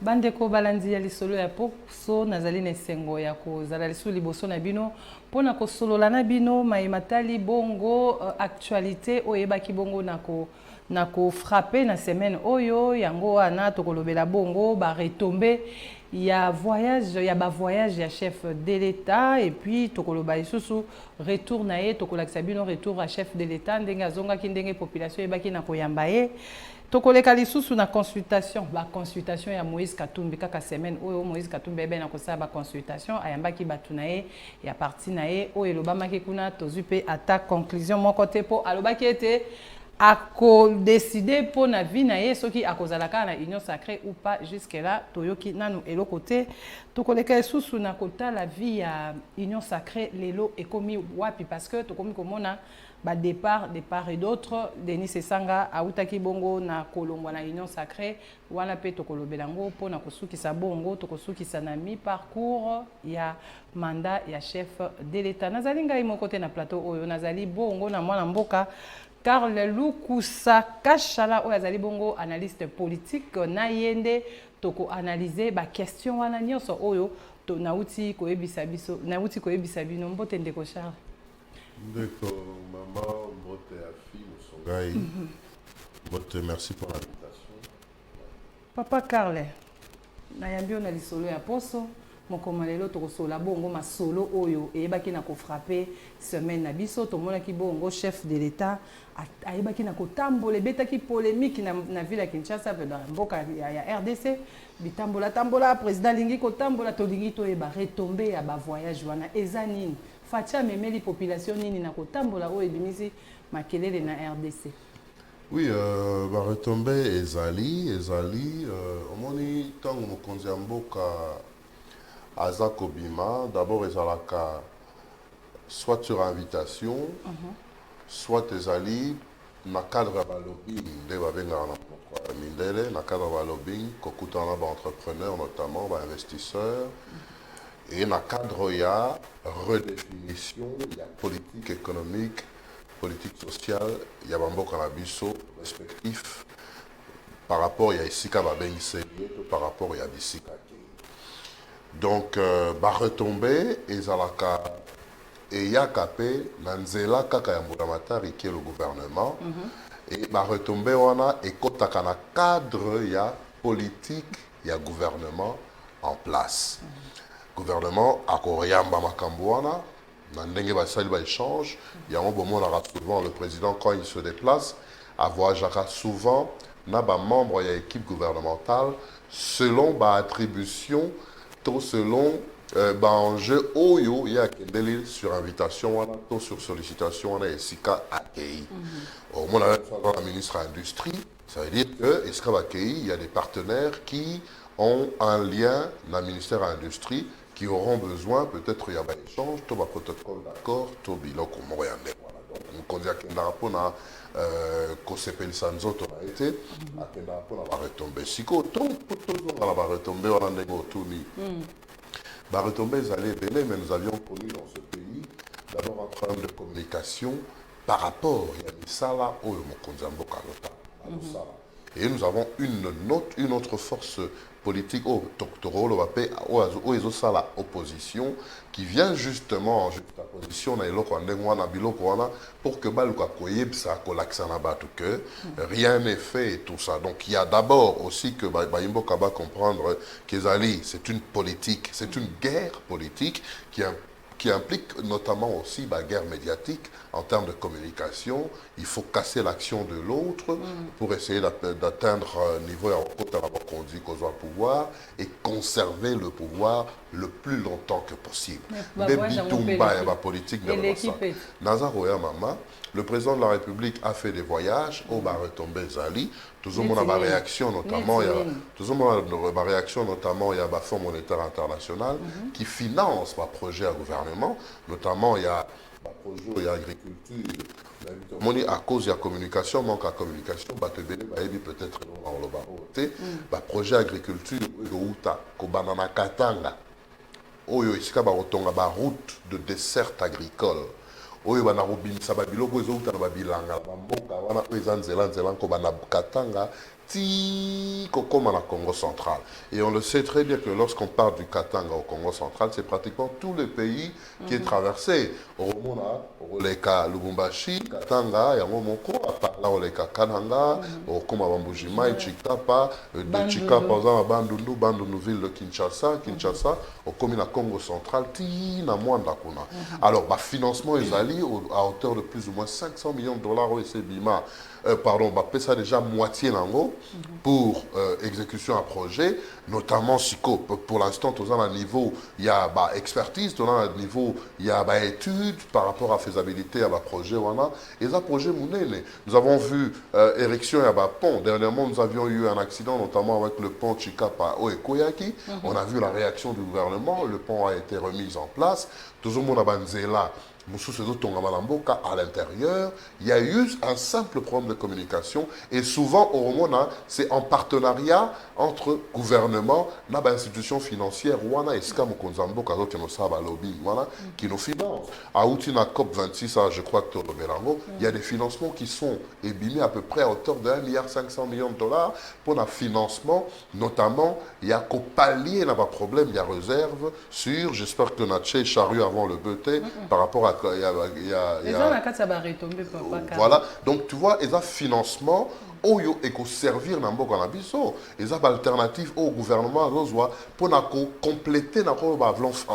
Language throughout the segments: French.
Bandeko balandi ya lisolo ya poso nazali na esengo ya kozala lisusu liboso na bino mpona kosolola na bino mayematali bongo actualité oyebaki bongo na kofrappe na semaine oyo yango wana tokolobela bongo baretombe ya voyage ya bavoyage ya chef de l'État et puis tokoloba lisusu retour na ye tokolakisa bino retour à chef de l'État ndenge azongaki ndenge population oyebaki na koyamba ye tokoleka lisusu na consultation consultation ya Moïse Katumbi kaka semaine oyo Moïse Katumbi ebe na kosala consultation ayambaki batu na ye ya parti na ye oyo elobamaki kuna tozwi pe ata conclusion moko te po alobaki ete akodeside mpo na vie na ye soki akozalaka na union sacrée ou pas jusque là toyoki nanu eloko te tokoleka lisusu na kotala vie ya union sacrée lelo ekomi wapi parce que tokomi komona départ de part et d'autre Denis Esanga autaki bongo na kolongwa na union sacrée wana pe tokolobelango po na kosukisa bongo tokosukisa na mi parcours ya mandat ya chef de l'État nazali ngai moko te na plateau oyo nazali bongo na mwana mboka Karl Lukusa Kashala oyo azali bongo analyste politique na yende toko analyser ba question wana nyonso oyo to nauti koyebisa biso nauti koyebisa bino mbote ndeko Charles Ndeko maman mbote ya fille Musongai mbote merci pour l'invitation Papa Karl nayambi na lisolo ya poso mokoma lelo tokosola bongo masolo oyo eyebaki na kofrappe semaine na biso tomonaki bongo chef de l'État ayebaki na kotambola ebetaki polémique na ville ya Kinshasa pe dans mboka ya RDC bitambola tambola président lingi kotambola tolingi toyeba retombé ya ba voyage wana eza nini fatia memeli population nini na kotambola oyo ebimisi makelele na RDC. Oui, ba retombé ezali omoni tango mokonzi ya mboka aza kobima d'abord ezalaka soit sur invitation soit ezali na cadre ya balobing nde babengaka na monoko ya mindele na cadre ya balobing kokutana ba entrepreneurs notamment ba investisseurs et na cadre ya redéfinition ya politique économique politique sociale ya bamboka na biso respectif par rapport ya esika babengisi par rapport ya bisika. Donc, ba retombé ezalaka eyaka pe na nzela kaka ya mbulamatari qui est le gouvernement et ba retombé wana ekotaka na cadre ya politique ya gouvernement en place. Gouvernement akoyamba makambo wana na ndenge basali ba échange yango bomonaka souvent le président quand il se déplace avoyageaka souvent na ba membre ya équipe gouvernementale selon ba attribution tout selon enjeu oyo ya kendeli sur invitation wana tout sur sollicitation wana esika accueilli. Au moins la ministre de l'Industrie, ça veut dire que esika accueilli, il y a des partenaires qui ont un lien dans le ministère de l'Industrie qui auront besoin peut-être il y a un échange, tout va protocole d'accord, tout biloko moyande. Donc on connaît qu'il na kosepeli sanzoto na été akenda pona ba retomber siko tout la ba retomber wana ndenge otuni ba retomber ezali ebele mais nous avions connu dans ce pays d'abord un problème de communication par rapport ya misala oyo mokonzi ya mboka alota et nous avons une autre force politique au la opposition qui vient justement en juxtaposition na eloko ndenge na biloko wana pour que baluka koyebsa kolaksana batu que rien n'est fait et tout ça. Donc il y a d'abord aussi que Bayimbo Kaba comprendre qu'Ezali c'est une politique, c'est une guerre politique qui implique notamment aussi la guerre médiatique en termes de communication. Il faut casser l'action de l'autre pour essayer d'atteindre un niveau qu'on dit qu'on doit pouvoir et conserver le pouvoir le plus longtemps que possible. Mais la politique de Mama, le président de la République a fait des voyages au Baretombe Zali. Tout le monde a une réaction, notamment il y a le Fonds monétaire international qui finance le projet à gouvernement, notamment il y a le projet agriculture. À cause de la communication, manque de communication, peut-être dans le baroté, le projet agriculture, Kobanana Katanga, Oyo Isika Barotonga, la route de dessert agricole. Oyo bana robin sababiloko ezo utana babilanga bamboka wana ezanzela ko bana katanga comme à la Congo central. Et on le sait très bien que lorsqu'on parle du Katanga au Congo central, c'est pratiquement tout le pays qui est traversé. Oromona, Oleka Lubumbashi, Katanga, Yangomoko, à part là Oleka Kananga, Okoma Bambujima, Chikapa, de Chikapa, par exemple, Bandundu, ville de Kinshasa, Okomi na Congo central, Tina Mwanda Kuna. Alors, bah, financement Ezali à hauteur de plus ou moins 500 millions de dollars au SBIMA. Pardon, bah, ça déjà moitié nango pour exécution à projet, notamment SICO. Pour l'instant, tout à niveau, il y a bah, expertise, tout à niveau, il y a bah, études par rapport à faisabilité à bah, projet. Voilà. Et ça, projet Mounene. Nous avons vu érection et bah, pont. Dernièrement, nous avions eu un accident, notamment avec le pont Chikapa Oekoyaki. On a vu la réaction du gouvernement, le pont a été remis en place. Tout le monde a banzela. À l'intérieur, il y a eu un simple problème de communication et souvent au Romona, c'est en partenariat entre gouvernement et institutions financières qui nous financent. À Outina COP26, je crois que il y a des financements qui sont ébimés à peu près à hauteur de 1,5 milliard de dollars pour le financement, notamment il y a qu'au pallier n'a pas problème, il y a réserve sur, j'espère que Natché charrue avant le BT par rapport à voilà, donc tu vois, il y a financement oyo eko servir na mboka na biso eza ba alternative au gouvernement pour compléter na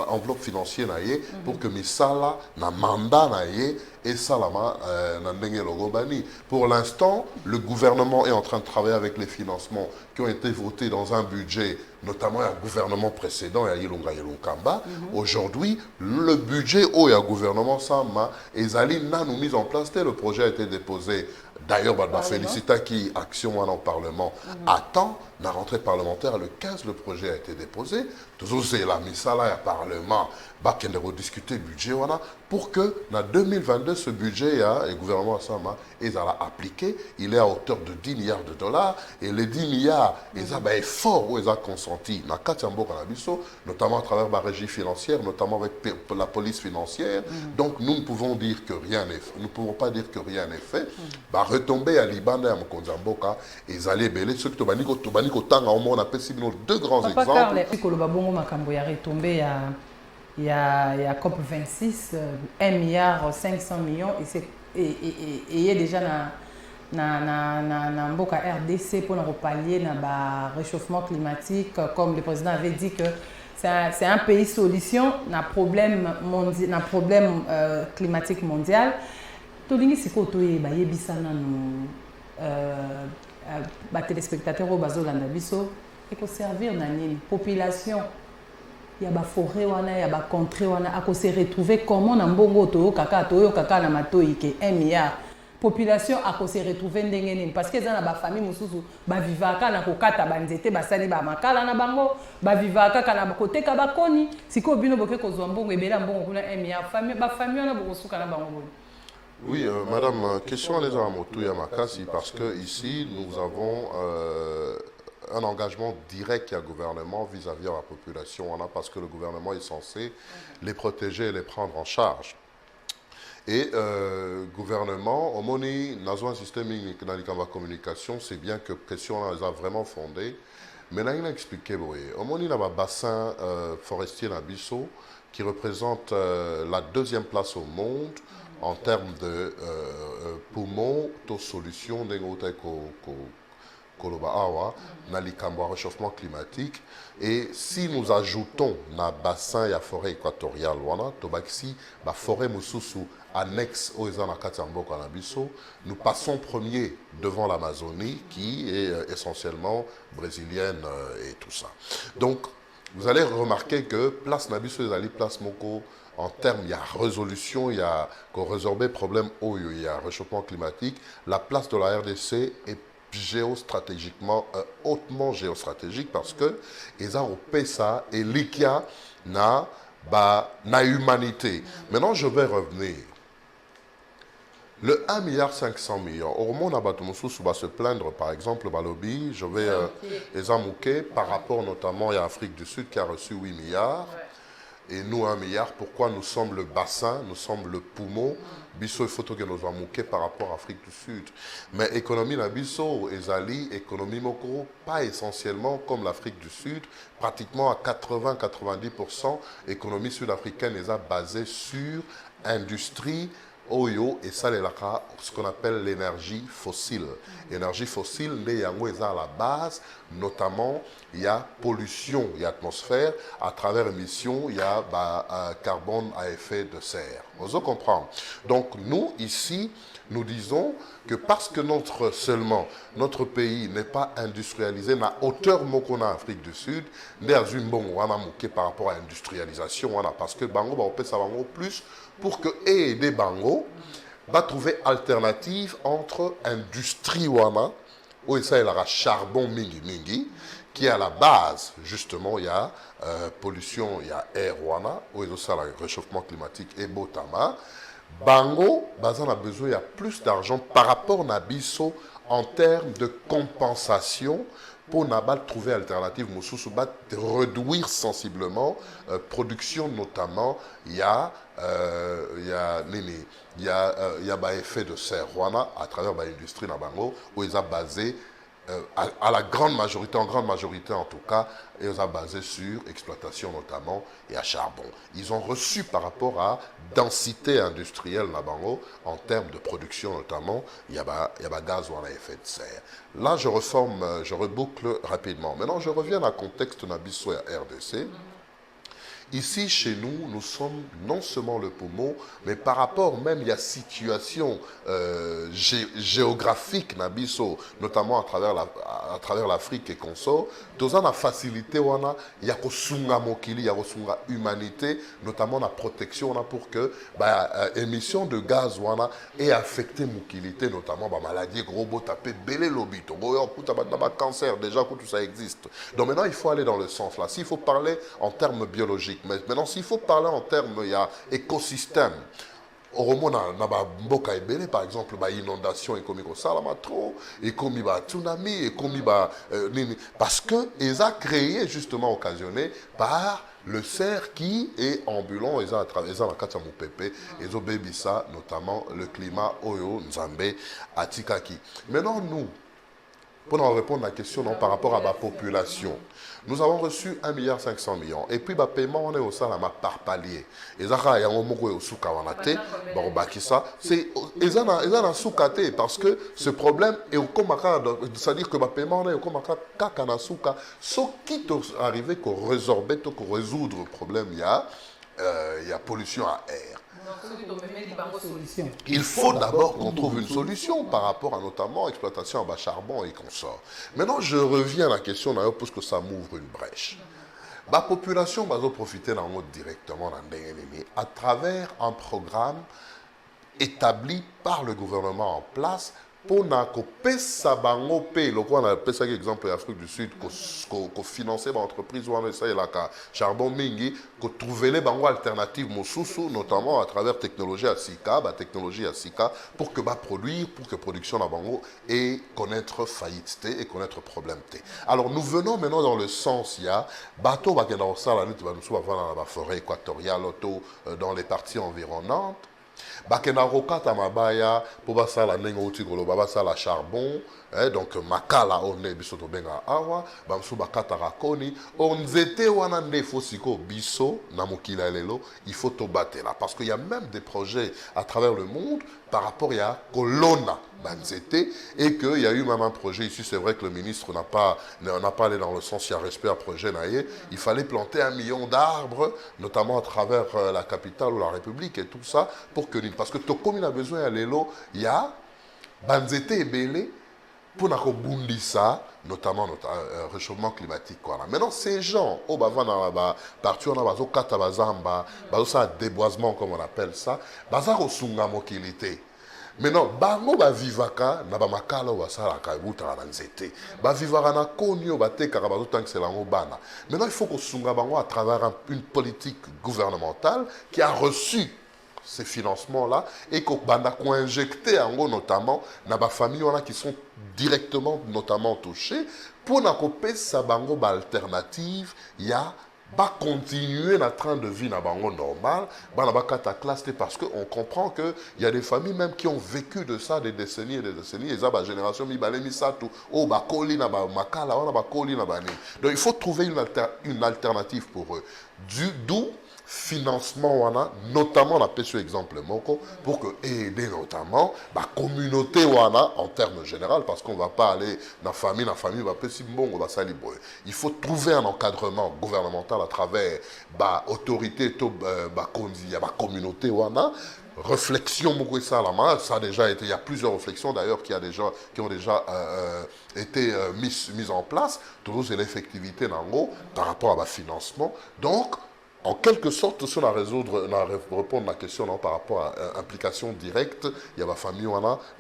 enveloppe financière na ye pour que misala na mandat na ye et salama na ndenge logobani. Pour l'instant, le gouvernement est en train de travailler avec les financements qui ont été votés dans un budget, notamment un gouvernement précédent, Yilunga Yilunkamba. Aujourd'hui, le budget au gouvernement Sama et Zali n'a nous mis en place. Le projet a été déposé. D'ailleurs, on va féliciter qui action au Parlement. Attends, la rentrée parlementaire, le 15, le projet a été déposé. Toujours c'est la misala à Parlement, qui a rediscuté le budget pour que, en 2022, ce budget, le gouvernement Sama, ils a appliqué, il est à hauteur de 10 milliards de dollars. Et les 10 milliards, ils ont effort où ils ont consenti, notamment à travers la régie financière, notamment avec la police financière. Donc, nous ne pouvons dire que rien n'est fait. Nous ne pouvons pas dire que rien n'est fait. Retomber à Liban et à Mokonzamboka, ils allaient belé. Ceux qui on appelle deux grands exemples. Il y a COP26, 1 milliard 500 millions, et il y a déjà na mboka RDC pour pallier le réchauffement climatique, comme le président avait dit que c'est un pays solution na problème climatique mondial. Tolingi siko toye ba yebisa nanu ba téléspectateurs au bazolanda biso et ko servir na nini population. Il y a des forêts, il y a des contrées, il se retrouver comment na mbongo toyo kaka na matoi ke 1 milliard. Population a se retrouver ndengene parce que za na ba famille mususu ba vivaka na kokata banzete basali ba makala na bango ba vivaka kana ba koteka ba koni siko bino boke kozwa mbongo ebela mbongo kuna 1 milliard famille ba famille na bokosuka na bango. Oui, madame, question à les Amotou Yamakasi parce que ici nous avons un engagement direct du gouvernement vis-à-vis de la population, parce que le gouvernement est censé les protéger et les prendre en charge. Et gouvernement, au moni, dans un système de communication, c'est bien que question a vraiment fondée. Mais là, il a expliqué, au moni, il y a un bassin forestier à Bissau qui représente la 2e place au monde en termes de poumons, de solutions, de réchauffement climatique. Et si nous ajoutons dans le bassin et la forêt équatoriale, la forêt Moussousou annexe aux nous passons premier devant l'Amazonie qui est essentiellement brésilienne et tout ça. Donc, vous allez remarquer que place Nabiso et place Moko, en termes, il y a résolution, il y a résorber problème eau, il y a réchauffement climatique. La place de la RDC est géostratégiquement, hautement géostratégique parce que ils ont ça et l'IKIA na humanité. Maintenant, je vais revenir. Le 1 milliard 500 millions, au moment où va se plaindre, par exemple, Balobi, je vais les amouquer par rapport notamment à l'Afrique du Sud qui a reçu 8 milliards. et nous 1 milliard. Pourquoi nous sommes le bassin, nous sommes le poumon? Bisso, il faut que nous manquer par rapport à l'Afrique du Sud. Mais l'économie na bisso, ezali, économie moko, pas essentiellement comme l'Afrique du Sud, pratiquement à 80-90%, l'économie sud-africaine est basée sur industrie, Oyo, et ça, ce qu'on appelle l'énergie fossile. L'énergie fossile, à la base, notamment, il y a pollution, il y a atmosphère, à travers émission, il y a carbone à effet de serre. Vous comprenez? Donc, nous, ici, nous disons que parce que notre pays n'est pas industrialisé, n'a hauteur mokona Afrique du Sud, par rapport à l'industrialisation, parce que Bango, on peut savoir plus pour que aider Bango va trouver alternative entre industrie wana où ça il y a charbon mingi qui est à la base justement il y a pollution, il y a air wana où il y a le réchauffement climatique et botama Bango bazan a besoin il y a plus d'argent par rapport à Nabiso en termes de compensation pour trouver alternative de réduire sensiblement production notamment il y a effet de serre à travers l'industrie na bango où ils ont basé à la grande majorité, en grande majorité en tout cas, ils ont basé sur exploitation notamment et à charbon. Ils ont reçu par rapport à densité industrielle na bango en termes de production notamment, il y a gaz ou un effet de serre. Là, je reboucle rapidement. Maintenant, je reviens à contexte Nabiso et RDC. Ici, chez nous, nous sommes non seulement le poumon, mais par rapport même, il y a situation géographique, Nabiso, notamment à travers l'Afrique et consort, dans la facilité, il y a sunga mokili, il y a sunga humanité, notamment la protection pour que émission de gaz ait affecté mokilité, notamment maladie, gros bot tapé, belé lobito, cancer, déjà que tout ça existe. Donc maintenant, il faut aller dans le sens là. S'il faut parler en termes biologiques, mais maintenant, s'il faut parler en termes, il y a écosystème. Au mboka ebele par exemple inondation et comme ça la trop et comme tsunami et comme parce que ils a créé justement occasionné par le cerf qui est ambulant ils ont la katia moupepe ils ont baby ça notamment le climat oyo nzambe atikaki. Maintenant nous pour répondre à la question par rapport à la population, nous avons reçu 1,5 milliard. Et puis, le paiement, on est au salama par palier. Et ça, il y a un mot au soukawanaté, c'est soukate parce que ce problème est au komaka, c'est-à-dire que le paiement, on est au komaka kakanasuka. Ce qui est arrivé qu'on résorber, qu'on résoudre le problème, il y a pollution à air. Il faut d'abord qu'on trouve une solution par rapport à notamment l'exploitation à charbon et consorts. Maintenant, je reviens à la question parce que ça m'ouvre une brèche. La population va profiter directement à travers un programme établi par le gouvernement en place pour pesa bango pe le quoi on appelle ça exemple l'Afrique du Sud ko financer ba entreprise ou ça il a charbon mingi ko trouver les bango alternatives mosusu notamment à travers technologie à Sika pour que produire pour que production na bango et connaître faillite et connaître problème té. Alors nous venons maintenant dans le sens il y a bateau ba ke dans ça la nuit ba nous dans la forêt équatoriale auto dans les parties environnantes. Bakena rokata mabaya pour basala nengo utigolo babasala charbon donc makala one bisoto benga awa bamsu bakata rakoni onzete wana ndefo siko biso na mokila lelo il faut to batela parce qu'il y a même des projets à travers le monde par rapport à Colonna Banzete et qu'il y a eu même un projet ici, c'est vrai que le ministre n'a pas allé dans le sens, il y a respect à projet naïe, il fallait planter 1 million d'arbres, notamment à travers la capitale ou la République et tout ça, pour que, parce que comme il a besoin à l'élo, il y a Banzete et Belé, pour ça, notamment notre réchauffement climatique. Maintenant, ces gens, au partout on a kata bazamba, ça déboisement comme on appelle ça, bazaro sunga mokilité. Maintenant, bango ba vivaka na ba makala wa sala ka buta na nzete. Ba vivaka na konyo ba teka ka bazo tanksela ngo bana. Maintenant, il faut que sunga bango à travers une politique gouvernementale qui a reçu ces financements-là et qu'on a injecté en gros notamment dans les familles qui sont directement notamment touchées pour n'accompagner sa bango alternative il y a va continuer notre train de vie normal, ta classe parce qu'on comprend qu'il y a des familles même qui ont vécu de ça des décennies et des décennies. Et ça, la génération, donc il faut trouver une alternative pour eux. D'où financement, notamment la PSU exemple, pour que aider notamment la communauté en termes généraux, parce qu'on ne va pas aller dans la famille va pas si bon, on va s'alibrer. Il faut trouver un encadrement gouvernemental à travers l'autorité, la communauté, réflexion, ça a déjà été, il y a plusieurs réflexions d'ailleurs qui ont déjà été mises en place, toujours c'est l'effectivité par rapport à la financement. Donc, en quelque sorte, si on a répondre à la question par rapport à l'implication directe, il y a la famille,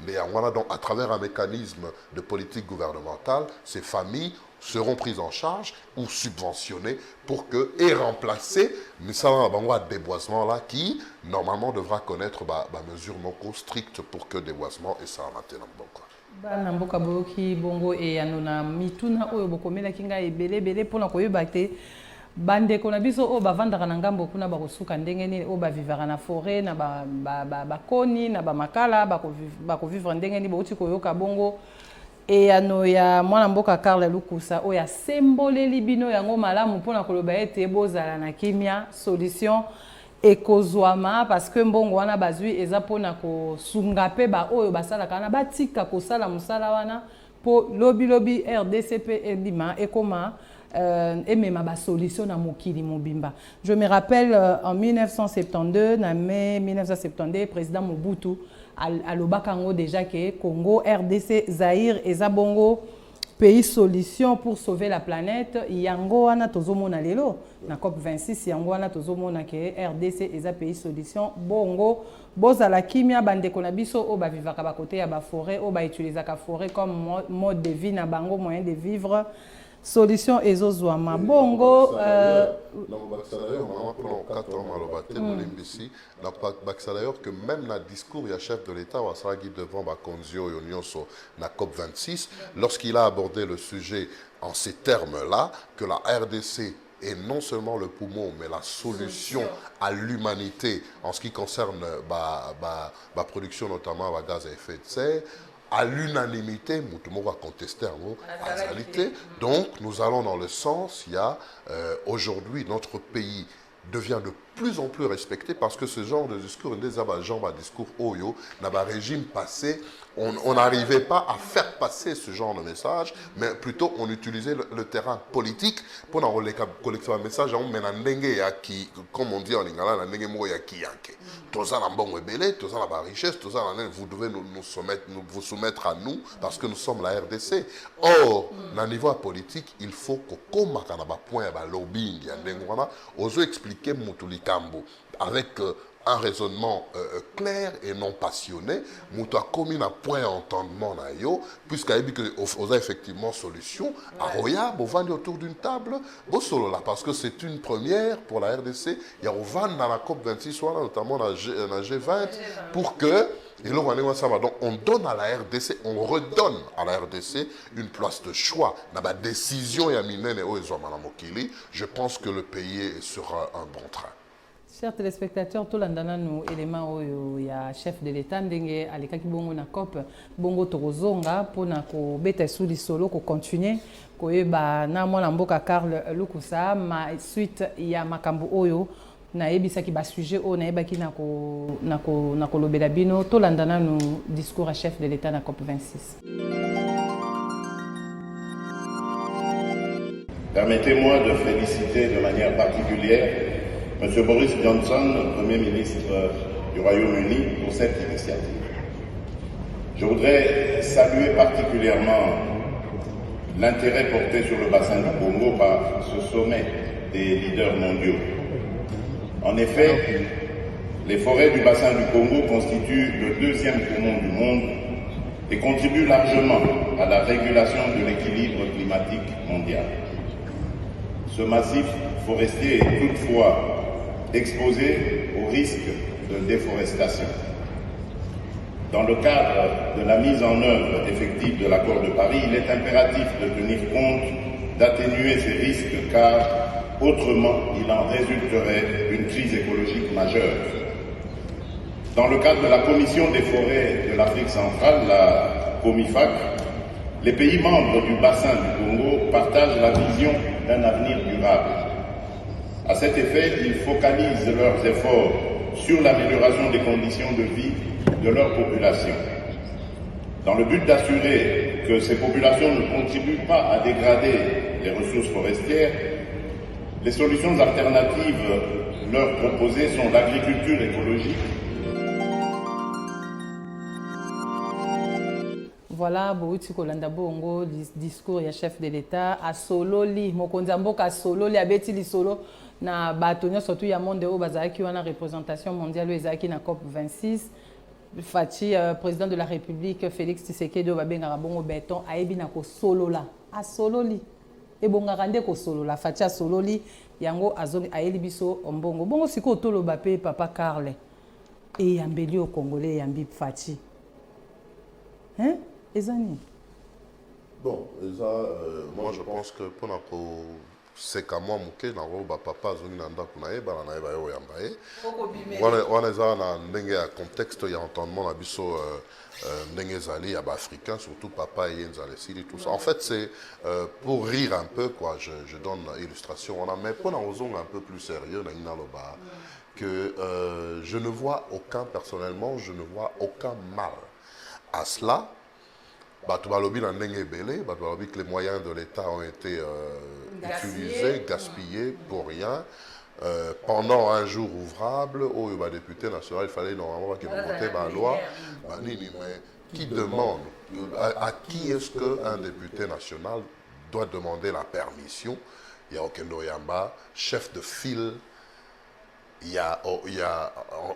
mais donc, à travers un mécanisme de politique gouvernementale, ces familles seront prises en charge ou subventionnées pour que, et remplacer, mais ça va avoir un déboisement là qui, normalement, devra connaître des mesures strictes pour que déboisement et ça en maintenant bon. Bana mboka boki bongo e anona mituna oyo bokomela kinga ebele pona koyeba te bandeko na biso o bavandaka na ngambo kuna bakosuka ndenge nini o bavivaka na forêt na bakoni na bamakala bakovivre ndenge nini bauti koyoka bongo e ano ya mwana mboka Karl Lukusa oyo asemboleli bino yango malamu mpona koloba ete bozala na kimia solution ekozwama parce que mbongo wana bazwi eza mpona kosunga mpe baoyo basalaka wana batika kosala mosala wana mpo lobi RDCP ebima ekoma emema ba solution na mokili mobimba. Je me rappelle en 1972, na mai 1972, président Mobutu alobaka ngo déjà que Congo, RDC, Zaïre eza bongo pays solution pour sauver la planète. Yango wana tozomona lelo na COP 26 yango wana tozomona que RDC eza pays solution bongo bozala kimia bandeko na biso o ba vivaka ba côté ya ba forêt o ba utilisaka forêt comme mode de vie na bango moyen de vivre. Solution ezozwama bongo d'ailleurs que même le discours du chef de l'État devant Bakonzio et Onyonso na COP 26 lorsqu'il a abordé le sujet en ces termes-là que la RDC est non seulement le poumon, mais la solution à l'humanité en ce qui concerne la production notamment de gaz à effet de serre. À l'unanimité, tout le monde va contester en réalité. Donc, nous allons dans le sens, il y a aujourd'hui, notre pays devient de plus en plus respecté parce que ce genre de discours, discours Oyo, dans le régime passé, on n'arrivait pas à faire passer ce genre de message, mais plutôt on utilisait le terrain politique pour collecter un message, comme on dit en lingala, vous devez vous soumettre à nous parce que nous sommes la RDC. Or, au niveau politique, il faut que comme point lobbying, on expliquer Kambo avec un raisonnement clair et non passionné, nous avons commis un point d'entendement puisqu'il y a effectivement solution. À Roya, on va autour d'une table, parce que c'est une première pour la RDC. Il y a dans la COP 26, notamment dans la G20, pour que et là, on donne à la RDC, on redonne à la RDC une place de choix. Dans la décision, je pense que le pays sera un bon train. Chers téléspectateurs, tout l'andana nous éléments il y a chef de l'État ndenge aleka ki bongo na COP bongo tozonga pona ko beta suli solo ko continuer ko yeba na mwana mboka Karl Lukusa ma suite ya makambo oyo na yebisaki ba sujet o na yebaki na ko lobela bino to landana nous discours à chef de l'État na COP 26. Permettez-moi de féliciter de manière particulière M. Boris Johnson, Premier ministre du Royaume-Uni, pour cette initiative. Je voudrais saluer particulièrement l'intérêt porté sur le bassin du Congo par ce sommet des leaders mondiaux. En effet, les forêts du bassin du Congo constituent le deuxième poumon du monde et contribuent largement à la régulation de l'équilibre climatique mondial. Ce massif forestier est toutefois exposé au risque de déforestation. Dans le cadre de la mise en œuvre effective de l'accord de Paris, il est impératif de tenir compte d'atténuer ces risques car autrement il en résulterait une crise écologique majeure. Dans le cadre de la Commission des forêts de l'Afrique centrale, la COMIFAC, les pays membres du bassin du Congo partagent la vision d'un avenir durable. À cet effet, ils focalisent leurs efforts sur l'amélioration des conditions de vie de leur population. Dans le but d'assurer que ces populations ne contribuent pas à dégrader les ressources forestières, les solutions alternatives leur proposées sont l'agriculture écologique. Voilà, Bouti Kolanda Bongo, discours ya chef de l'État, à Sololi, Mokonzi Mboka Sololi, Abeti li Solo, na Batonia, surtout ya monde au Bazaki, on a représentation mondiale, Ezaki na COP 26. Fati, président de la République, Félix Tshisekedi, Babenga Bongo Béton, Aebi na ko Solola, à Sololi. Et bonga rande ko Solola, Fati à Sololi, Yango Azong Aeli Biso, Mbongo. Bongo Siko Tolo Bapé, Papa Karle. Et Yambeli au Congolais, Yambi Fati. Hein? Bon, moi je pense que pour c'est qu'à moi mouké na roba papa zoni nanda kunae bana na eba yo yambaye wana za na ndenge ya contexte ya entendement na biso ndenge zali ya africain surtout papa et nzale sili tout ça en fait c'est pour rire un peu quoi je donne illustration on a mais pour ozonga un peu plus sérieux na inaloba que je ne vois aucun personnellement je ne vois aucun mal à cela. Que les moyens de l'État ont été utilisés, gaspillés pour rien. Pendant un jour ouvrable, où le député national, il fallait normalement qu'il vote la loi. Mais qui demande, à qui est-ce qu'un député national doit demander la permission? Il y a Okendo Yamba, chef de file. Il y a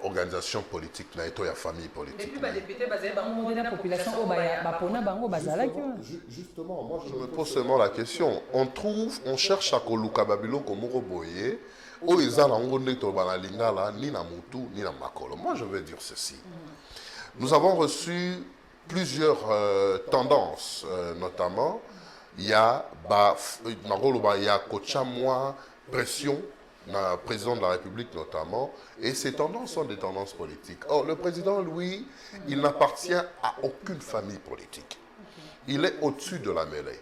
organisation politique, il y a famille politique. Et puis, les députés, la population, justement, moi je me pose seulement la question. On cherche à Koluka Babylon comme Moroboye, où ils ont ni na Moutou, ni na Makolo. Moi je veux dire ceci. Nous avons reçu plusieurs tendances, notamment, il y a Kochamwa, pression. Le président de la République notamment, et ces tendances sont des tendances politiques. Or, le président, lui, il n'appartient à aucune famille politique. Il est au-dessus de la mêlée.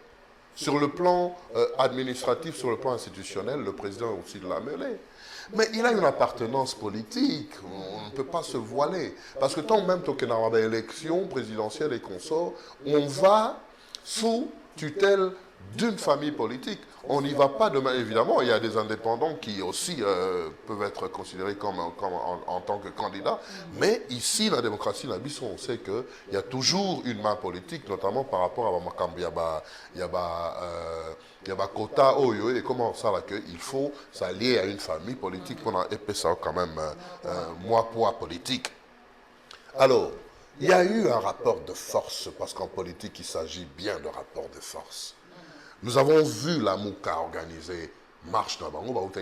Sur le plan administratif, sur le plan institutionnel, le président est au-dessus de la mêlée. Mais il a une appartenance politique, on ne peut pas se voiler. Parce que tant même qu'il y a des élections présidentielles et consorts, on va sous tutelle d'une famille politique. On n'y va pas demain, évidemment, il y a des indépendants qui aussi peuvent être considérés comme en tant que candidats, mais ici, la démocratie, la BIS, on sait qu'il y a toujours une main politique, notamment par rapport à Makambi, il y a quota, et comment ça, là, qu'il faut s'allier à une famille politique, pour épée ça quand même, poids politique. Alors, il y a eu un rapport de force, parce qu'en politique, il s'agit bien de rapport de force. Nous avons vu la Mouka organiser marche dans Bango,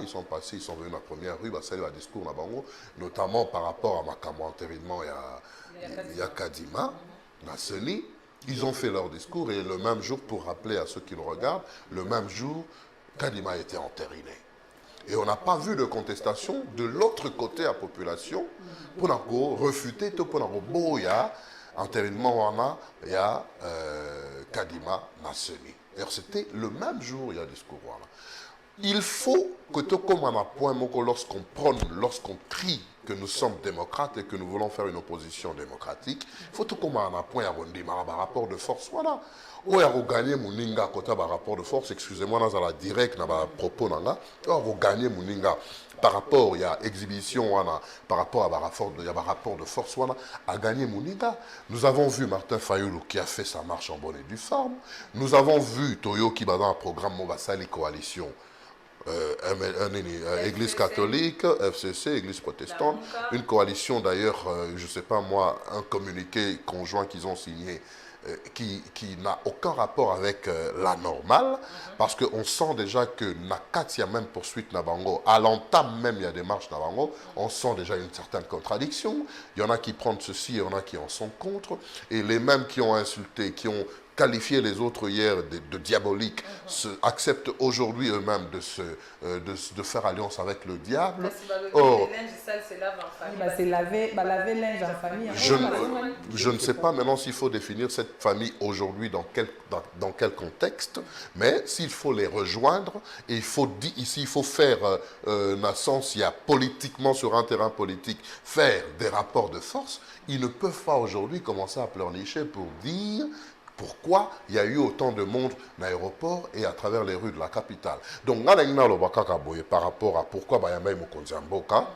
ils sont passés, ils sont venus dans la première rue, saluer le discours dans Bango, notamment par rapport à Makambo enterrement il y a Kadima, Nasseni. Ils ont fait leur discours et le même jour, pour rappeler à ceux qui nous regardent, le même jour, Kadima a été entériné. Et on n'a pas vu de contestation de l'autre côté à la population pour refuter tout pour boya. Entérinement, il y a Kadima Nasseni. C'était le même jour, il y a discours. Voilà. Il faut que tout comme on a point lorsqu'on prône, lorsqu'on crie que nous sommes démocrates et que nous voulons faire une opposition démocratique, il faut tout comme on a point à rapport de force. Voilà. Ou à gagner Mouninga côté rapport de force, excusez-moi, dans la direct, dans la propos, ou à gagner Mouninga. Par rapport à l'exhibition, par rapport à rapport de force, à gagner Mouniga. Nous avons vu Martin Fayoulou qui a fait sa marche en bonne et due forme. Nous avons vu Toyo qui va dans un programme Mobasali Coalition, Église catholique, FCC, Église protestante. Une coalition d'ailleurs, je ne sais pas moi, un communiqué conjoint qu'ils ont signé. Qui n'a aucun rapport avec la normale, parce qu'on sent déjà que Nakati a même poursuite Nabango, à l'entame même il y a des marches Nabango, on sent déjà une certaine contradiction, il y en a qui prennent ceci, il y en a qui en sont contre, et les mêmes qui ont insulté, qui ont qualifié les autres hier de diaboliques, acceptent aujourd'hui eux-mêmes de faire alliance avec le diable. Or, c'est laver linge en famille. je ne sais pas maintenant s'il faut définir cette famille aujourd'hui dans quel contexte, mais s'il faut les rejoindre, et ici il faut faire naissance, il y a politiquement sur un terrain politique, faire des rapports de force, ils ne peuvent pas aujourd'hui commencer à pleurnicher pour dire pourquoi il y a eu autant de monde dans l'aéroport et à travers les rues de la capitale. Donc, par rapport à pourquoi Bayamba Mokonzi Mboka,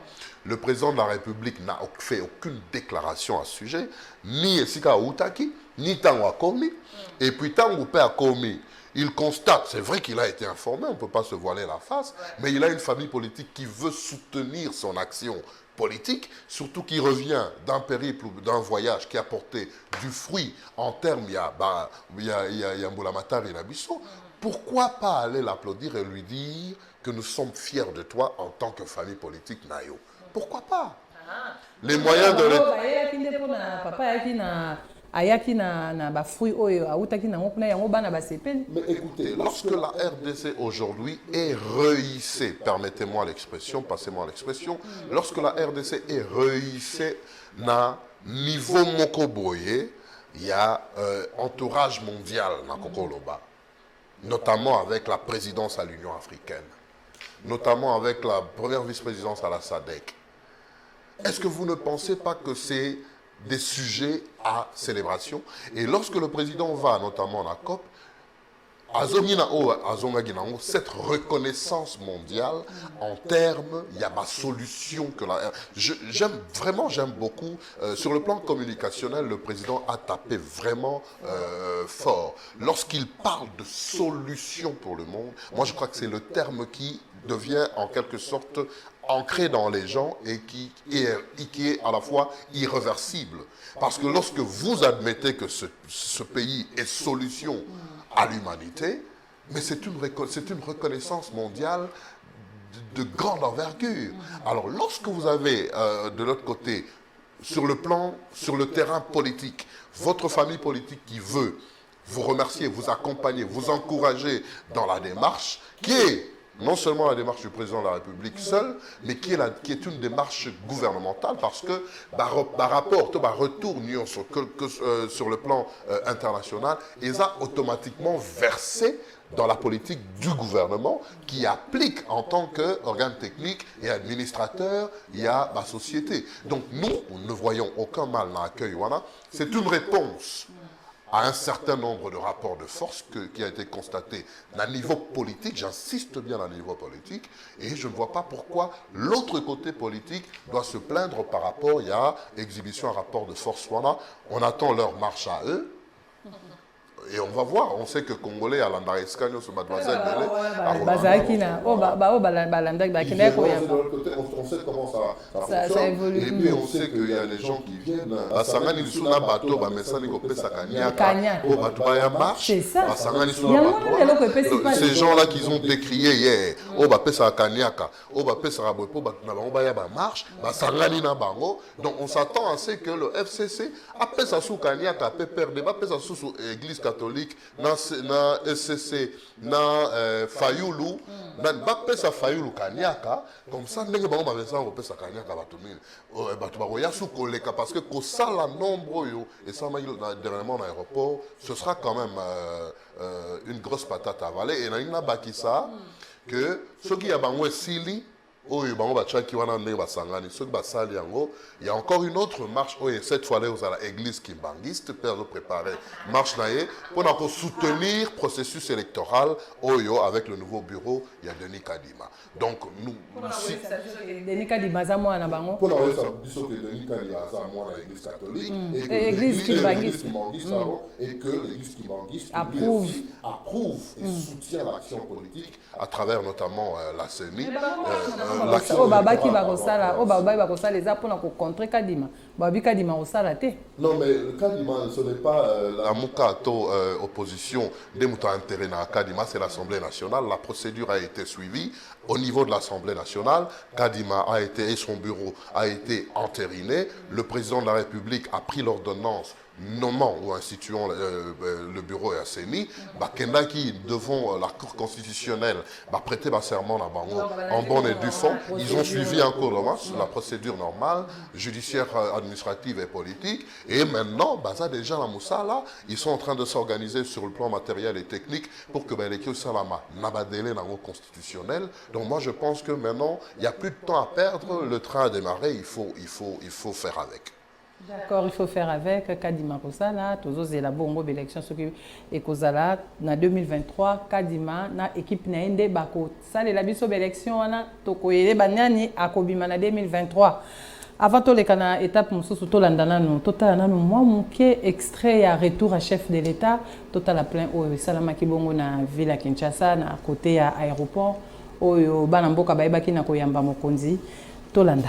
le président de la République n'a fait aucune déclaration à ce sujet, ni Esika Outaki, ni Tango Akomi, et puis Tango Pe Akomi. Il constate, c'est vrai qu'il a été informé, on ne peut pas se voiler la face, mais il a une famille politique qui veut soutenir son action politique, surtout qu'il revient d'un périple, d'un voyage qui a porté du fruit en termes, il y a Mboulamata et Nabisso. Pourquoi pas aller l'applaudir et lui dire que nous sommes fiers de toi en tant que famille politique Nayo? Pourquoi pas? Les moyens de Mais écoutez, lorsque la RDC aujourd'hui est rehissée, permettez-moi l'expression, passez-moi l'expression, lorsque la RDC est rehissée na niveau Mokoboye, il y a entourage mondial na Kokoloba, notamment avec la présidence à l'Union africaine, notamment avec la première vice-présidence à la SADC. Est-ce que vous ne pensez pas que c'est des sujets à célébration? Et lorsque le président va notamment à la COP, cette reconnaissance mondiale en termes, il y a ma solution que la... J'aime beaucoup. Sur le plan communicationnel, le président a tapé vraiment fort. Lorsqu'il parle de solution pour le monde, moi je crois que c'est le terme qui devient en quelque sorte ancré dans les gens et qui est à la fois irréversible. Parce que lorsque vous admettez que ce pays est solution à l'humanité, mais c'est une reconnaissance mondiale de grande envergure. Alors lorsque vous avez de l'autre côté, sur le terrain politique, votre famille politique qui veut vous remercier, vous accompagner, vous encourager dans la démarche, qui est non seulement la démarche du président de la République seul, mais qui est une démarche gouvernementale, parce que par rapport au retour sur le plan international, ils ont automatiquement versé dans la politique du gouvernement qui applique en tant qu'organe technique et administrateur, il y a la société. Donc nous ne voyons aucun mal dans l'accueil. C'est une réponse à un certain nombre de rapports de force qui a été constaté à niveau politique, j'insiste bien à niveau politique, et je ne vois pas pourquoi l'autre côté politique doit se plaindre par rapport, il y a exhibition à rapport de force. On attend leur marche à eux, et on va voir. On sait que Congolais à l'Andarescanio, ce mademoiselle Bélé, on sait comment ça fonctionne. Évolue. Et puis on sait qu'il y a des gens qui viennent à Sangani Suna Bato, c'est ça. Ces gens-là qui ont décrié hier, donc on s'attend à ce que le FCC appelle ça sous Kanyaka, perdre sous l'église catholique, na SCC, na Fayoulou, na bapesa Fayoulou Kanyaka, comme ça, n'est pas on va ça, on peut ça Kanyaka batumine. Batubaroya sous koleka, parce que ko ça la nombre yo, et ça m'a dernièrement dans l'aéroport, ce sera quand même une grosse patate à avaler. Et na bakisa que ceux qui a bango sili, il y a encore une autre marche, cette fois-là, vous avez l'église kimbangiste, pour préparer marche pour soutenir le processus électoral avec le nouveau bureau, il y a Denis Kadima. Donc, nous... Denis Kadima, c'est moi, pour Denis Kadima, c'est l'église catholique, et l'église kimbangiste, et que l'église kimbangiste approuve et soutient l'action politique à travers notamment la CENI. Oh baba qui va kosala, oh baba va kosala les apôtres pour contrer Kadima. Babi Kadima kosala te. Non mais le Kadima ce n'est pas la Mukato opposition des moutons intérêts à Kadima, c'est l'Assemblée nationale. La procédure a été suivie au niveau de l'Assemblée nationale. Kadima a été et son bureau a été entériné. Le président de la République a pris l'ordonnance nommant ou instituant le bureau et CENI, qui devant la Cour constitutionnelle prêter serment en bonne et due forme. Ils ont suivi encore la procédure normale, judiciaire, administrative et politique. Et maintenant, déjà la Moussala, ils sont en train de s'organiser sur le plan matériel et technique pour que l'équipe Salama n'a pas délai constitutionnel. Donc moi je pense que maintenant, il n'y a plus de temps à perdre, le train a démarré, il faut faire avec. D'accord, il faut faire avec. Kadima Kosala, toujours c'est la bonne élection et Kosala, en 2023, Kadima, na équipe naende bako. Ça la biso élection ana tokoyele banyani akobima na 2023. Avant tout les kana étape mususu to landana no total na no moi muke extrait à retour à chef de l'état total à plein o salama kibongo na ville à Kinshasa na côté à aéroport oyo bana mboka bayebaki na koyamba mokonzi to landa.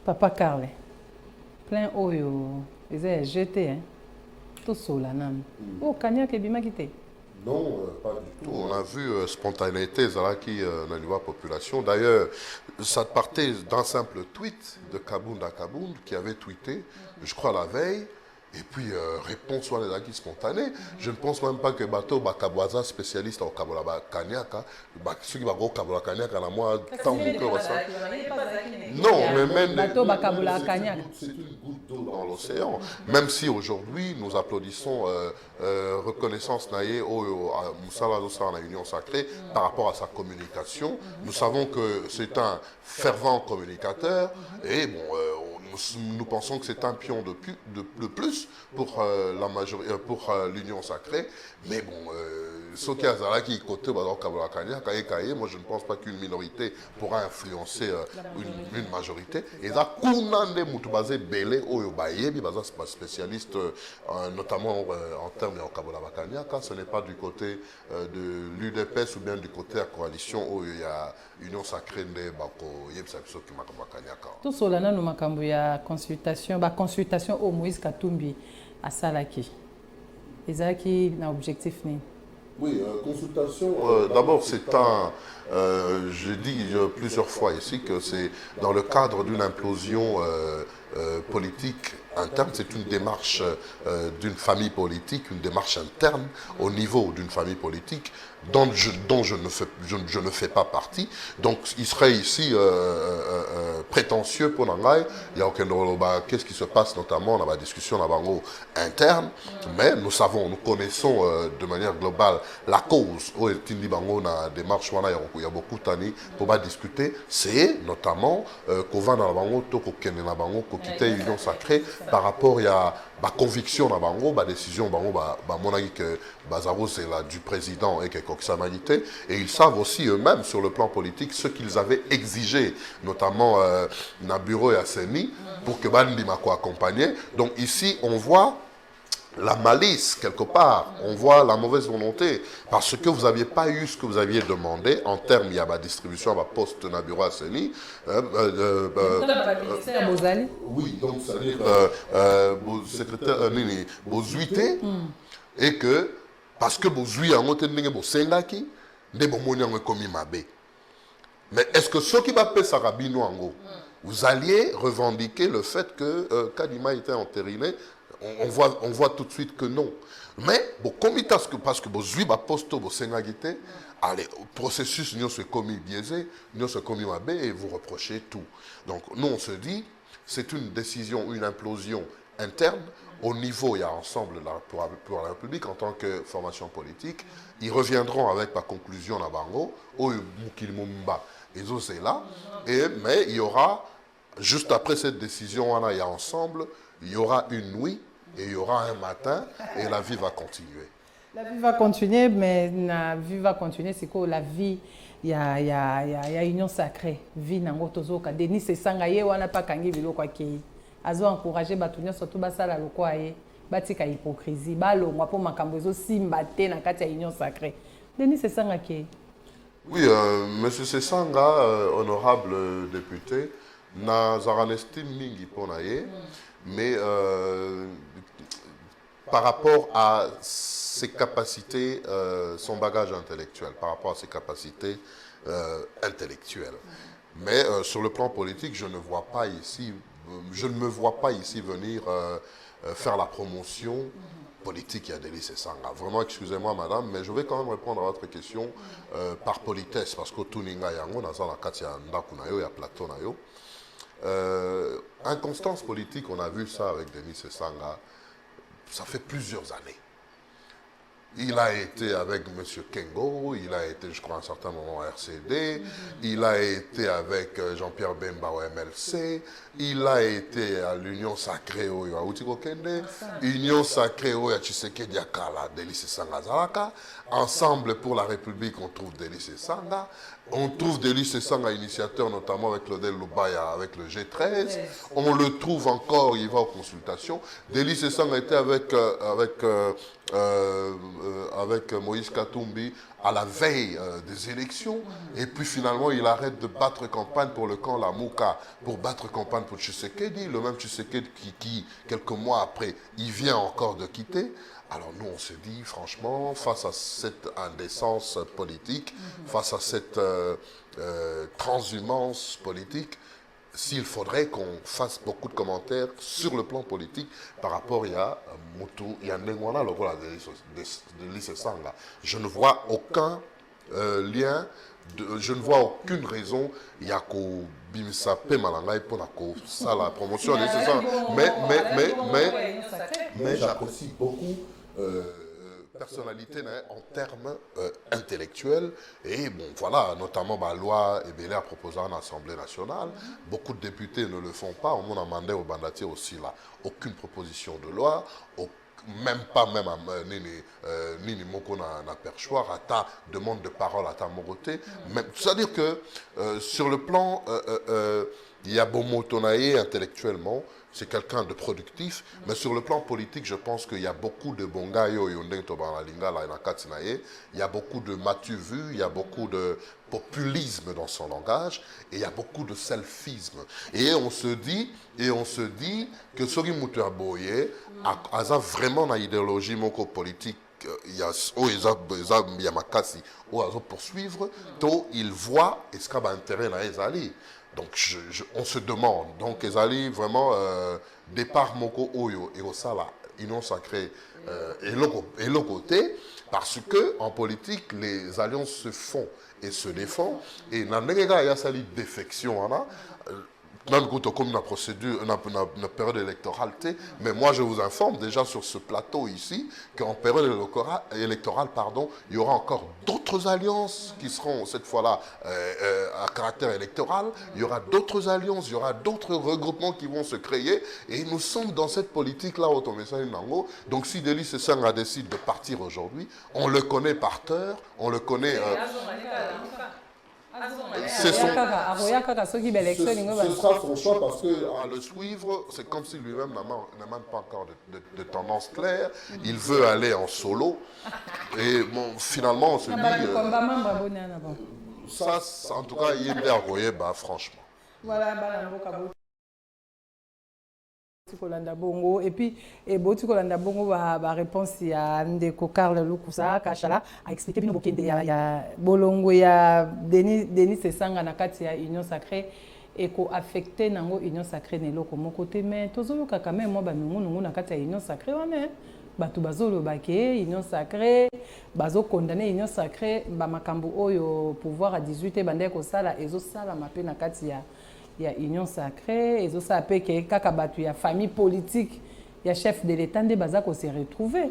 Papa Carle, plein oyo, ils ont jeté, hein, tout seul là, non. Oh, Kanya Kebima quitté. Non, pas du tout. On a vu spontanéité qui dans la population. D'ailleurs, ça partait d'un simple tweet de Kabounda Kabound qui avait tweeté, je crois la veille. Et puis, réponse soit les acquis spontanés. Je ne pense même pas que Bato Bakabwaza, spécialiste au Kabola Kanyaka, ceux qui vont au Kabola Kanyaka, moi, tant que ça. Non, mais même. Bato Bakabola Kanyaka. C'est une goutte d'eau dans l'océan. Même si aujourd'hui, nous applaudissons reconnaissance Naye au Moussala Dossa en la Union Sacrée par rapport à sa communication. Nous savons que c'est un fervent communicateur et bon. Nous pensons que c'est un pion de plus pour l'Union Sacrée. Mais bon, ce qui est qui côté moi je ne pense pas qu'une minorité pourra influencer une majorité. Et ça, spécialiste, notamment en termes de Kabola Bakanyaka, ce n'est pas du côté de l'UDPS ou bien du côté de la coalition où il y a Union Sacrée de Bako Yebsabiso qui m'a Bakanyaka. Tout cela, nous avons une consultation au Moïse Katumbi à Salaki. Et ça qui est un objectif. Oui, consultation. D'abord, c'est un. Je dis plusieurs fois ici que c'est dans le cadre d'une implosion politique interne, c'est une démarche d'une famille politique, une démarche interne au niveau d'une famille politique dont je ne fais pas partie. Donc, il serait ici prétentieux pour Nangaï. Il y a aucun qu'est-ce qui se passe notamment dans la discussion interne, mais nous connaissons de manière globale la cause où est la démarche il y a beaucoup d'années pour pas discuter, c'est notamment qu'on va dans la bango, qu'on quitte l'Union Sacrée par rapport à la conviction dans la bango, la décision c'est la du président et que et ils savent aussi eux-mêmes sur le plan politique ce qu'ils avaient exigé, notamment dans le bureau et à CENI, pour que Bandi m'a accompagné. Donc ici, on voit la malice, quelque part. On voit la mauvaise volonté. Parce que vous n'aviez pas eu ce que vous aviez demandé en termes, il y a ma distribution, ma poste, na bureau à Seni. Oui, donc c'est-à-dire, secrétaire, vos huités, et que, parce que vos huités en ont vos sendaki, ne vos moni en commis ma bé. Mais est-ce que ceux qui m'appellent Sarabino Ango, vous alliez revendiquer le fait que Kadima était entériné? On voit tout de suite que non. Mais, bon, parce que vos huit postes, vos sengagité, allez, le processus nous se commis biaisé, nous se commis mabé et vous reprochez tout. Donc, nous, on se dit, c'est une décision, une implosion interne. Au niveau, il y a ensemble pour la République en tant que formation politique. Ils reviendront avec ma conclusion à Bango, au Mukilmumba. Et ça, c'est là. Mais il y aura, juste après cette décision, il y a ensemble, il y aura une nuit. Et il y aura un matin et la vie va continuer. La vie va continuer, mais la vie va continuer, c'est que la vie, il y a union sacrée. Vie nango tozoka. Denis se sanga ye wana pa kangi bilo kwa ki. Azo encourager batunya surtout basala lokwa ye. Batika hypocrisie. Balongwa po makambo ezo simba te na kati ya union sacrée. Denis se sanga ki. Oui, monsieur Sesanga, honorable député, na zaranesti mingi ponaye. Mais par rapport à ses capacités, son bagage intellectuel, par rapport à ses capacités intellectuelles. Mais sur le plan politique, je ne me vois pas ici venir faire la promotion politique à Denis Sesanga. Vraiment, excusez-moi madame, mais je vais quand même répondre à votre question par politesse, parce que tout ninga yango, naza la katia ndakunayo, ya plateau nayo. Inconstance politique, on a vu ça avec Denis Sesanga, ça fait plusieurs années. Il a été avec M. Kengo, il a été, je crois, à un certain moment au RCD, il a été avec Jean-Pierre Bemba au MLC, il a été à l'Union Sacrée au Yaoutiko Kende, Union Sacrée au Tshisekedi Akala, Denis Sesanga Zalaka. Ensemble pour la République, on trouve Denis Sesanga. On trouve Denis Sesanga, initiateur notamment avec Claudel Lubaya, avec le G13. On le trouve encore, il va aux consultations. Denis Sesanga était avec Moïse Katumbi à la veille des élections. Et puis finalement, il arrête de battre campagne pour le camp Lamouka, pour battre campagne pour Tshisekedi. Le même Tshisekedi qui, quelques mois après, il vient encore de quitter. Alors nous, on se dit, franchement, face à cette indécence politique, face à cette transhumance politique, s'il faudrait qu'on fasse beaucoup de commentaires sur le plan politique par rapport à Moutou, il y a Nengwana, le rôle de Denis Sesanga. Je ne vois aucun lien, je ne vois aucune raison, il y a qu'au Bimsape Malangaï pour la promotion de Sesanga. Mais j'apprécie beaucoup personnalité en termes intellectuels et bon voilà, notamment la loi Ebele a proposé en Assemblée nationale. Beaucoup de députés ne le font pas. On a demandé au Bandatier aussi là aucune proposition de loi, même Nini Moko na perchoir, à ta demande de parole, à ta moroté. C'est-à-dire que sur le plan, il y a Bomotonaye intellectuellement. C'est quelqu'un de productif, mais sur le plan politique, je pense qu'il y a beaucoup de bongayo, il y a beaucoup de matu vu, il y a beaucoup de populisme dans son langage, et il y a beaucoup de selfisme. Et on se dit que Sori Moutouaboye a vraiment une idéologie politique. Il y a Makasi, poursuivre, il voit ce qu'il y a intérêt dans les alliés. Donc on se demande, donc Ezali vraiment départ Moko Oyo et Osala, Union Sacrée et le côté, parce que en politique les alliances se font et se défendent et dans il y a cette défection même comme la procédure, la période électorale, mais moi je vous informe déjà sur ce plateau ici qu'en période électorale, il y aura encore d'autres alliances qui seront cette fois-là à caractère électoral. Il y aura d'autres alliances, il y aura d'autres regroupements qui vont se créer et nous sommes dans cette politique-là au Nango. Donc si Denis Sesanga décide de partir aujourd'hui, on le connaît par terre, on le connaît... C'est son... Ce sera son choix parce que... À le suivre, c'est comme si lui-même n'a même pas encore de tendance claire. Il veut aller en solo. Et bon, finalement, on se dit... ça, en tout cas, il y a bah, franchement. Voilà, bongo et puis boti kolanda bongo ba réponse ya ndeko Karl Lukusa Kachala a expliqué bino bokende ya bolongo ya Denis Esanga na kati ya Union Sacrée et ko affecté nango Union Sacrée ne loko moko te mais tozo ka quand même moi ba nungu na kati ya Union Sacrée wana batu bazolo bake Union Sacrée bazo condamner Union Sacrée ba makambo oyo pouvoir à 18 bande ko sala ezo sala mape na kati ya Union Sacrée, et ça fait que il y a famille politique, il y a chef de l'État, des bazar qui se retrouvé.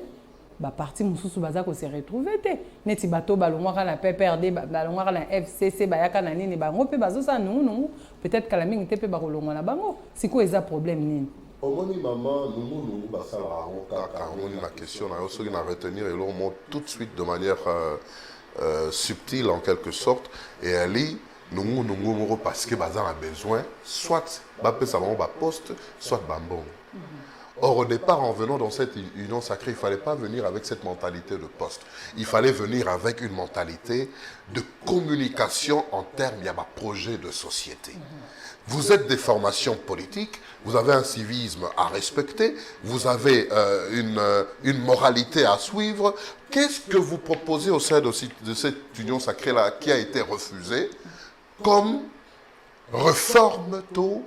Bah parti mususu bazar qui se retrouvé te. Neti bato balongwa la PPRD, balongwa la FCC, bayaka na nini bango pe bazo ça non peut-être que la mingi te pe ba kolongwa na bango. C'est quoi les problèmes nini? Omoni maman, nous basala on la question na yoso na retenir et l'on montre tout de suite de manière subtile en quelque sorte et elle lit nous parce que bazar a besoin soit poste soit bambon. Or au départ en venant dans cette union sacrée il fallait pas venir avec cette mentalité de poste, il fallait venir avec une mentalité de communication en termes il y a un projet de société. Vous êtes des formations politiques, vous avez un civisme à respecter, vous avez une moralité à suivre. Qu'est-ce que vous proposez au sein de cette union sacrée là qui a été refusée comme réforme tôt,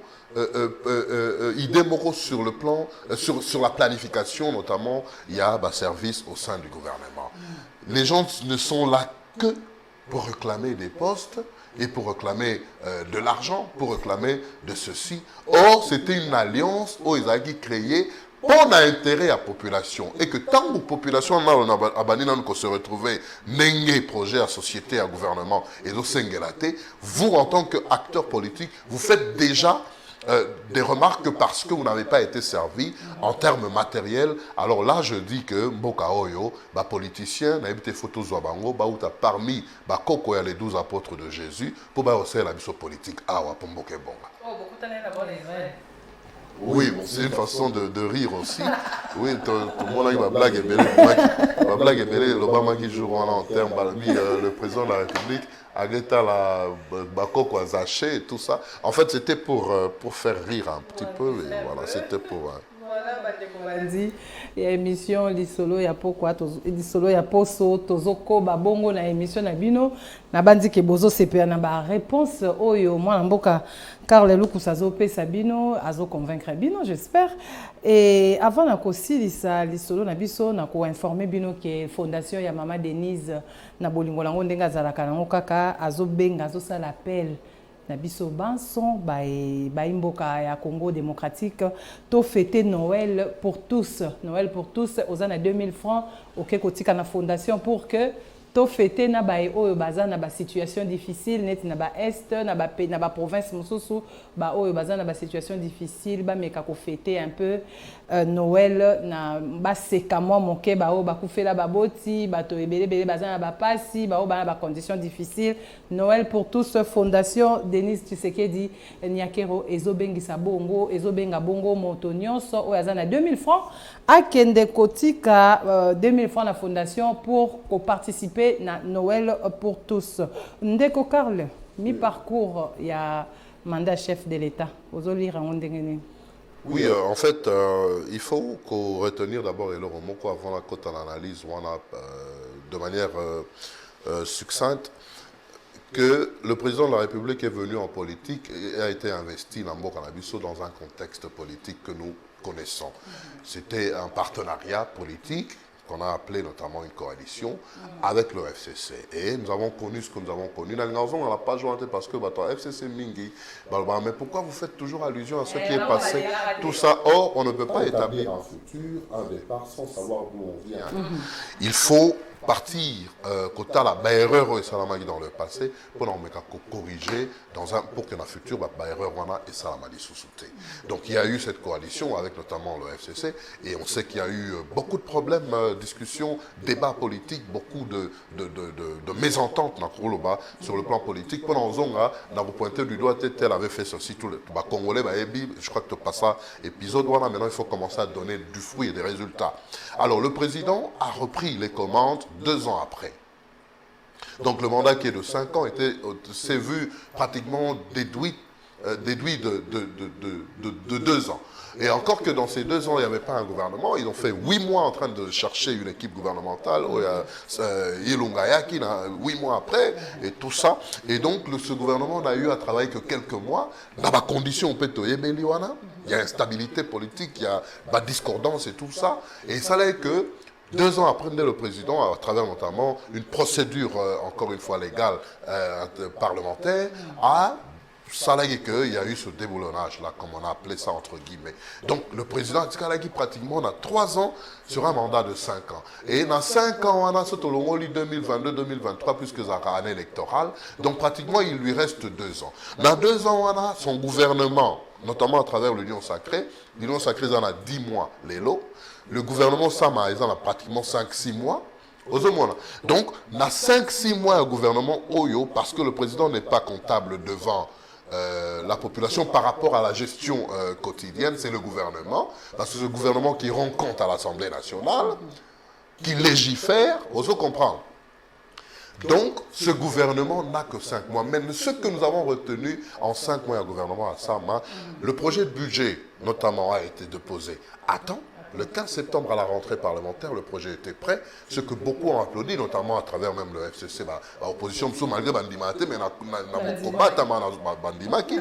idée moraux sur le plan, sur la planification notamment, il y a un service au sein du gouvernement. Les gens ne sont là que pour réclamer des postes et pour réclamer de l'argent, pour réclamer de ceci. Or, c'était une alliance où ils avaient créé pour intérêt à la population et que tant que la population a se retrouver n'engagé projet à société, à gouvernement et vous en tant qu'acteur politique, vous faites déjà des remarques parce que vous n'avez pas été servi en termes matériels. Alors là, je dis que Mboka Oyo, politicien, n'a été photos Zwabango, parmi Koko et les 12 apôtres de Jésus, pour aussi la mission politique. Ah, pour Mboka Bonga. Oui, bon, c'est une façon de rire aussi. Oui, tout le monde a ma blague est belle. Ma blague est belle. L'Obama qui joue en termes, le président de la République, Agueta la Bakoko Zaché et tout ça. En fait, c'était pour faire rire un petit peu. Et voilà, c'était pour. Voilà, dit il y a émission lisolo ya pourquoi lisolo ya poso tozoko babongo na émission na bino na bandi ke bozo sepea na ba réponse oyo mwana mboka Karl Lukusa zope sabino azo convaincre bino j'espère et avant na kosilisa lisolo na biso na ko informer bino ke fondation ya mama Denise na bolingo lango ndenga zalaka nango kaka azo benga azo sala appel na biso banson baimboka ya Congo démocratique to fêter Noël pour tous aux années 2000 francs OK kotika na fondation pour que to fêter na ba oyo baza na ba situation difficile net na ba est na ba province mosusu ba oyo baza na ba situation difficile ba meka ko fêter un peu Noël na ba seka moi moke ba o ba kufela ba boti ba to ebele baza na ba pasi ba o ba na ba conditions difficiles. Noël pour tous fondation Denis Tshisekedi Nyakero ezobengisa bongo ezobenga bongo moto nyonso oyo aza na 2000 francs akende kotika 2000 francs na fondation pour participer na Noël pour tous. Ndeko Karl, mi parcours il y a mandat chef de l'État. Vous allez lire en ndengene. Oui, en fait, il faut qu'on retenir d'abord et le remoko avant la cote à l'analyse de manière succincte que le président de la République est venu en politique et a été investi dans un contexte politique que nous connaissons. C'était un partenariat politique qu'on a appelé notamment une coalition avec le FCC. Et nous avons connu ce que nous avons connu. La raison, on n'a pas joué parce que FCC Mingi, mais pourquoi vous faites toujours allusion à ce qui est passé? Tout ça, or, on ne peut pas établir un futur, un départ sans savoir d'où on vient. Il faut partir côté la erreur et salamagi dans le passé pour nous corriger pour que dans le futur erreur et salamagi sous-souté. Donc il y a eu cette coalition avec notamment le FCC et on sait qu'il y a eu beaucoup de problèmes, discussions, débats politiques, beaucoup de mésententes sur le plan politique. Pendant Zonga, dans vous pointez du doigt, tel avait fait ceci, tout le Congolais, je crois que tu passes ça épisode, voilà, maintenant il faut commencer à donner du fruit et des résultats. Alors le président a repris les commandes 2 ans après. Donc le mandat qui est de 5 ans s'est vu pratiquement déduit de 2 ans. Et encore que dans ces 2 ans, il n'y avait pas un gouvernement, ils ont fait 8 mois en train de chercher une équipe gouvernementale, Ilungayaki, 8 mois après, et tout ça. Et donc, ce gouvernement n'a eu à travailler que quelques mois. Dans la condition, il y a instabilité politique, il y a discordance et tout ça. Et ça l'est que 2 ans après, le président, à travers notamment une procédure, encore une fois légale, parlementaire, a salarié qu'il y a eu ce déboulonnage-là, comme on a appelé ça entre guillemets. Donc le président Tshisekedi pratiquement on a 3 ans sur un mandat de 5 ans. Et dans 5 ans, on a ce 2022-2023, puisque c'est une année électorale. Donc pratiquement, il lui reste 2 ans. Dans 2 ans, on a son gouvernement, notamment à travers l'Union Sacrée. L'Union Sacrée, il en a 10 mois, les lots. Le gouvernement Sama, il en a pratiquement 5-6 mois. Donc, on a 5-6 mois un gouvernement Oyo, parce que le président n'est pas comptable devant la population par rapport à la gestion quotidienne, c'est le gouvernement, parce que c'est le gouvernement qui rend compte à l'Assemblée nationale, qui légifère, on se comprend. Donc, ce gouvernement n'a que 5 mois. Mais ce que nous avons retenu en 5 mois, un gouvernement à Sama, le projet de budget, notamment, a été déposé à temps. Le 15 septembre, à la rentrée parlementaire, le projet était prêt, ce que beaucoup ont applaudi, notamment à travers même le FCC, l'opposition, malgré Bandimate, mais dans mon combat, Bandimaki.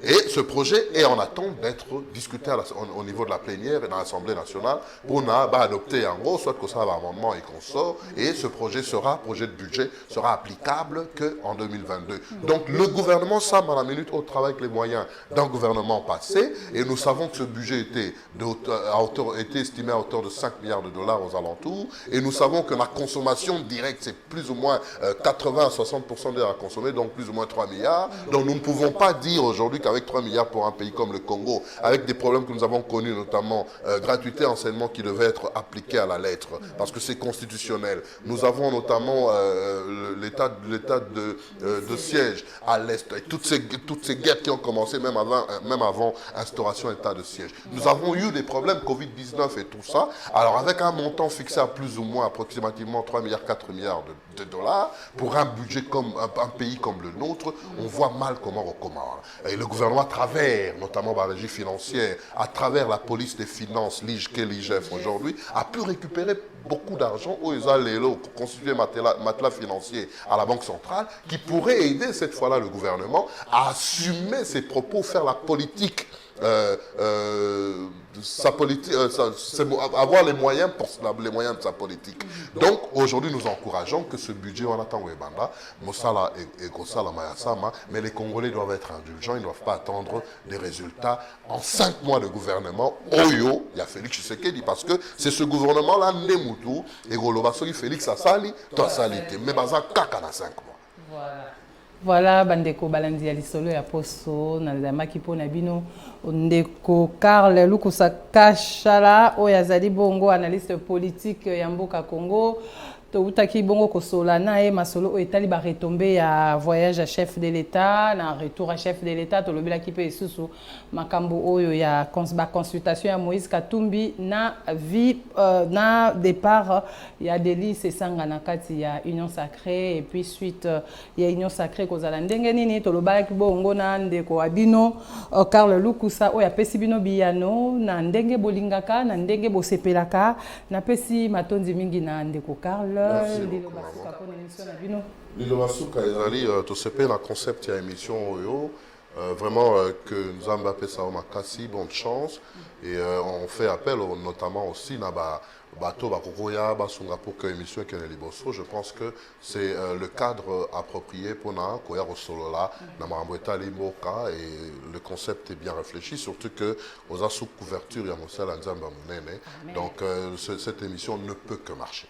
Et ce projet est en attente d'être discuté au niveau de la plénière et dans l'Assemblée nationale pour adopter en gros, soit que ça va amendement et qu'on sort. Et ce projet de budget sera applicable qu'en 2022. Donc le gouvernement semble à la minute au travail avec les moyens d'un gouvernement passé. Et nous savons que ce budget était estimé à hauteur de 5 milliards de dollars aux alentours. Et nous savons que la consommation directe, c'est plus ou moins 80 à 60% de la consommée, donc plus ou moins 3 milliards. Donc nous ne pouvons pas dire aujourd'hui qu'avec 3 milliards pour un pays comme le Congo, avec des problèmes que nous avons connus, notamment gratuité, enseignement qui devait être appliqué à la lettre, parce que c'est constitutionnel. Nous avons notamment l'état de siège à l'Est, et toutes ces guerres qui ont commencé même avant instauration d'état de siège. Nous avons eu des problèmes Covid-19 et tout ça. Alors avec un montant fixé à plus ou moins approximativement 3 milliards, 4 milliards de dollars, pour un budget comme un pays comme le nôtre, on voit mal comment on commence. Et le gouvernement, à travers notamment la régie financière, à travers la police des finances, l'IGF aujourd'hui, a pu récupérer beaucoup d'argent aux Lélo pour constituer matelas financier à la Banque centrale, qui pourrait aider cette fois-là le gouvernement à assumer ses propos, faire la politique. Avoir les moyens de sa politique. Donc aujourd'hui nous encourageons que ce budget on attend Webanda, Mosala et Gosala Mayasama, mais les Congolais doivent être indulgents, ils ne doivent pas attendre des résultats en 5 mois de gouvernement. Oyo, il y a Félix Tshisekedi parce que c'est ce gouvernement là Nemutu et Golobasoki Félix Asali, toi Salite, mais baza kaka na 5 mois. Voilà, bandeko balandi ya lisolo ya poso na zamaki pona bino ndeko Karl Lukusa Kashala oyo azali bongo analyste politique ya mboka Congo. Toutaki bongo kosola na e masolo etali ba retombé ya voyage à chef de l'État na retour à chef de l'État tolobela ki pe susu makambo oyo ya consultation ya Moïse Katumbi na vie na départ ya délice sanga na kati ya Union Sacrée et puis suite ya Union Sacrée kozala ndenge nini tolobela ki bongo na ndeko abino Karl Lukusa oyo apesi bino biyano na ndenge bolingaka na ndenge bosepelaka na pesi matondi mingi na ndeko Karl. Lilo Masuka ezali tosepe na concept ya émission oyo vraiment que nous avons appelé ça Makasi, bonne chance et on fait appel notamment aussi na bato bakokoya basunga pour que émission kene liboso. Je pense que c'est le cadre approprié pour na koya solola na mambo etali mboka et le concept est bien réfléchi, surtout que aux sous couverture ya mosala nzamba munene. Donc cette émission ne peut que marcher.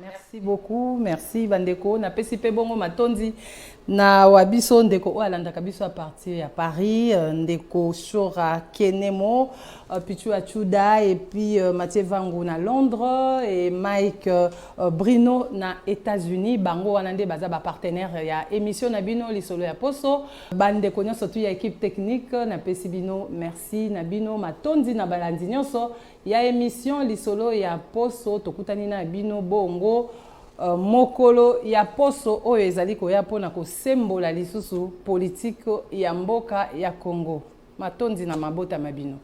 Merci beaucoup, merci Bandeko. Na pesi pe bongo matondi na wabiso ndeko o alanda kabiso à partir à Paris, ndeko Shora Kenemo, Pichu Achuda et puis Mathieu Vangu na Londres et Mike Brino na États-Unis. Bango wanande baza ba partenaire ya émission na bino lisolo ya poso. Bandeko nyonso tu ya équipe technique na pesi bino merci na bino matondi na balandi nyonso ya émission lisolo ya poso tokutani na bino bongo mokolo ya poso oyo ezali koya mpona kosembola lisusu politike ya mboka ya Congo matondi na mabota mabino.